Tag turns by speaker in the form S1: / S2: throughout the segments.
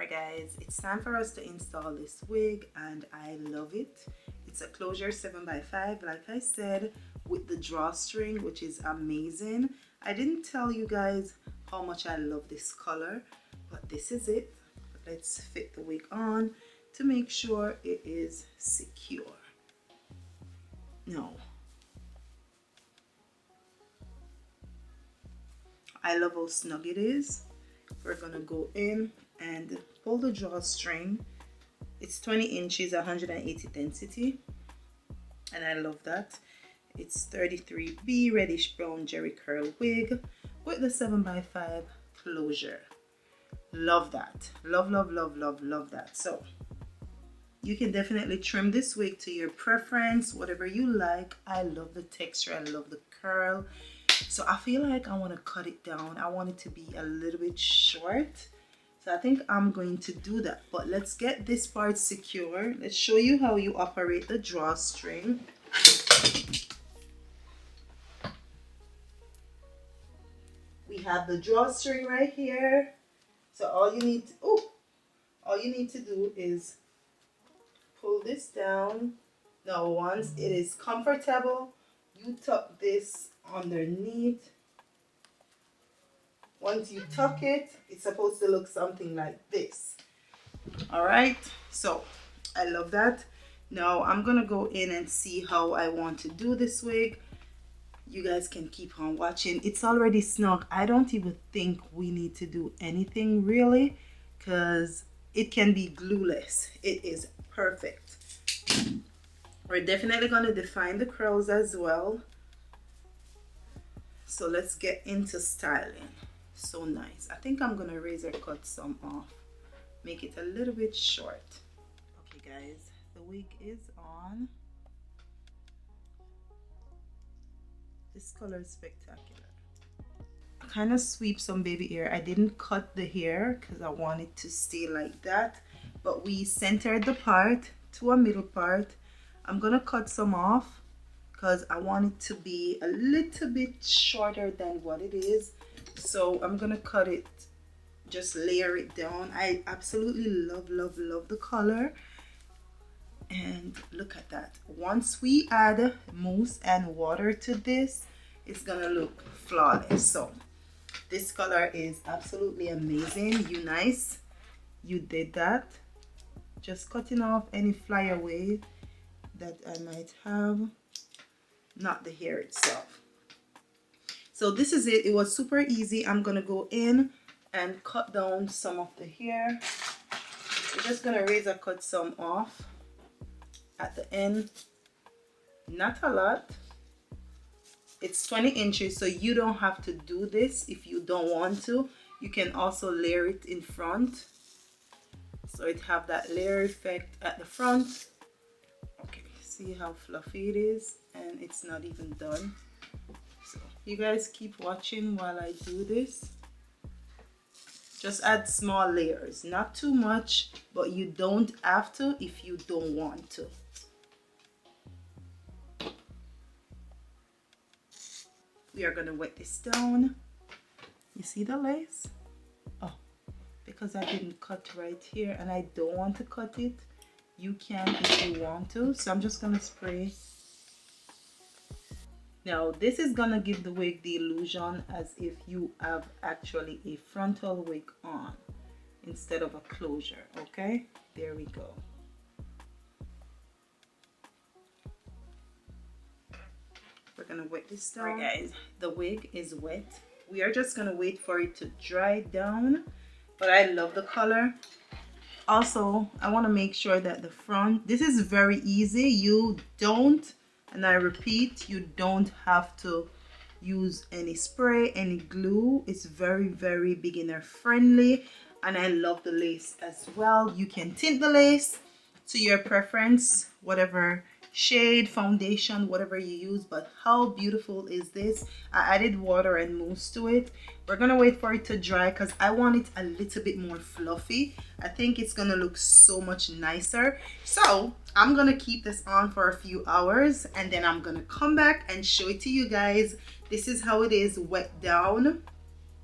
S1: Alright guys, it's time for us to install this wig and I love it. It's a closure 7x5, like I said, with the drawstring, which is amazing. I didn't tell you guys how much I love this color, but this is it. Let's fit the wig on to make sure it is secure. No. I love how snug it is. We're gonna go in and pull the drawstring. It's 20 inches, 180 density, and I love that. It's 33B reddish brown jerry curl wig with the 7x5 closure. Love that. Love, love, love, love, love that. So you can definitely trim this wig to your preference, whatever you like. I love the texture, I love the curl. So I feel like I want to cut it down. I want it to be a little bit short. So I think I'm going to do that. But let's get this part secure. Let's show you how you operate the drawstring. We have the drawstring right here. So all you need to do is pull this down. Now once it is comfortable, you tuck this underneath. Once you tuck it, it's supposed to look something like this. All right, so I love that. Now I'm gonna go in and see how I want to do this wig. You guys can keep on watching. It's already snug. I don't even think we need to do anything really, because it can be glueless. It is perfect. We're definitely gonna define the curls as well. So let's get into styling. So nice. I think I'm gonna razor cut some off, make it a little bit short. Okay guys, the wig is on. This color is spectacular. I kind of sweep some baby hair. I didn't cut the hair because I want it to stay like that, but we centered the part to a middle part. I'm gonna cut some off because I want it to be a little bit shorter than what it is. So I'm gonna cut it, just layer it down. I absolutely love, love, love the color. And look at that. Once we add mousse and water to this, it's gonna look flawless. So this color is absolutely amazing. UNICE, you did that. Just cutting off any flyaway that I might have, not the hair itself. So this is it. It was super easy. I'm gonna go in and cut down some of the hair. We're just gonna razor cut some off at the end. Not a lot. It's 20 inches, so you don't have to do this if you don't want to. You can also layer it in front, so it have that layer effect at the front. Okay, see how fluffy it is, and it's not even done. So you guys keep watching while I do this. Just add small layers, not too much, but you don't have to if you don't want to. We are gonna wet this down. You see the lace? Oh, because I didn't cut right here and I don't want to cut it. You can if you want to. So I'm just gonna spray. Now this is gonna give the wig the illusion as if you have actually a frontal wig on instead of a closure. Okay, there we go. We're gonna wet this down. Alright guys, the wig is wet. We are just gonna wait for it to dry down, but I love the color. Also, I want to make sure that the front, this is very easy. You don't, and I repeat, you don't have to use any spray, any glue. It's very, very beginner friendly, and I love the lace as well. You can tint the lace to your preference, whatever shade, foundation, whatever you use. But how beautiful is this? I added water and mousse to it. We're gonna wait for it to dry because I want it a little bit more fluffy. I think it's gonna look so much nicer. So I'm gonna keep this on for a few hours and then I'm gonna come back and show it to you guys. This is how it is wet down.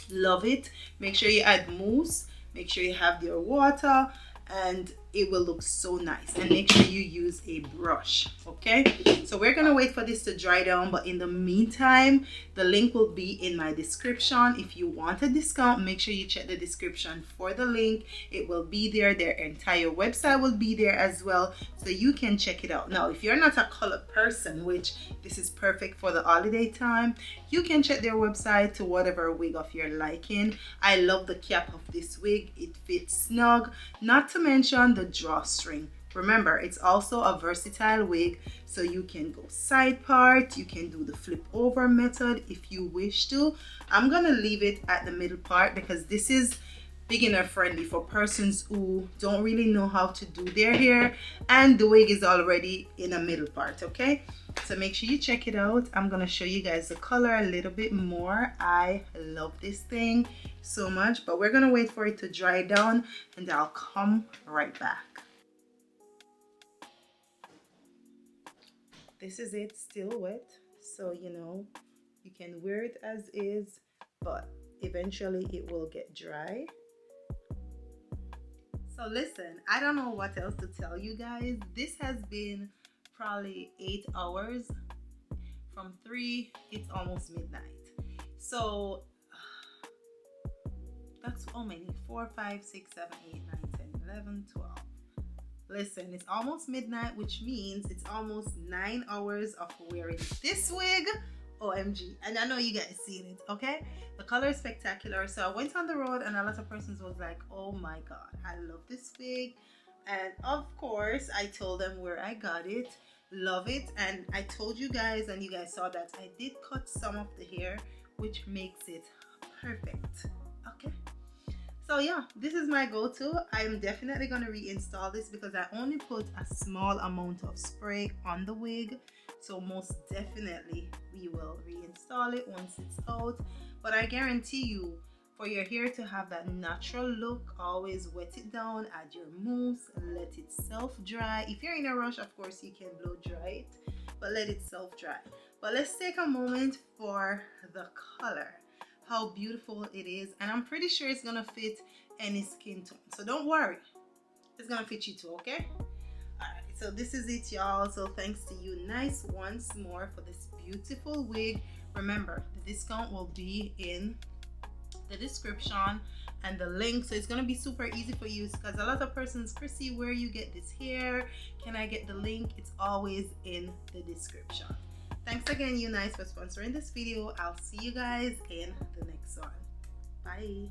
S1: Love it. Make sure you add mousse. Make sure you have your water, and it will look so nice. And make sure you use a brush. Okay, so we're gonna wait for this to dry down, but in the meantime, the link will be in my description. If you want a discount, make sure you check the description for the link. It will be there. Their entire website will be there as well, so you can check it out. Now if you're not a color person, which this is perfect for the holiday time, you can check their website to whatever wig of your liking. I love the cap of this wig. It fits snug, not to mention the drawstring. Remember, it's also a versatile wig, so you can go side part, you can do the flip over method if you wish to. I'm gonna leave it at the middle part because this is beginner friendly for persons who don't really know how to do their hair, and the wig is already in a middle part. Okay, so make sure you check it out. I'm gonna show you guys the color a little bit more. I love this thing so much, but we're gonna wait for it to dry down and I'll come right back. This is it, still wet, so you know you can wear it as is, but eventually it will get dry. So listen, I don't know what else to tell you guys. This has been probably 8 hours. From 3, it's almost midnight. So that's how many? 4, 5, 6, 7, 8, 9, 10, 11, 12. Listen, it's almost midnight, which means it's almost 9 hours of wearing this wig. OMG. And I know you guys seen it, okay? The color is spectacular. So I went on the road and a lot of persons was like, oh my god, I love this wig. And of course I told them where I got it. Love it. And I told you guys, and you guys saw that I did cut some of the hair, which makes it perfect. Okay, so yeah, this is my go-to. I'm definitely going to reinstall this because I only put a small amount of spray on the wig, so most definitely we will reinstall it once it's out. But I guarantee you, for your hair to have that natural look, always wet it down, add your mousse, let it self-dry. If you're in a rush, of course you can blow dry it, but let it self-dry. But let's take a moment for the color. How beautiful it is, and I'm pretty sure it's gonna fit any skin tone, so don't worry, it's gonna fit you too. Okay, all right, so this is it, y'all. So thanks to UNICE once more for this beautiful wig. Remember, the discount will be in the description and the link, so it's gonna be super easy for you, because a lot of persons, Chrissy, where you get this hair, can I get the link? It's always in the description. Thanks again, UNICE, for sponsoring this video. I'll see you guys in the next one. Bye.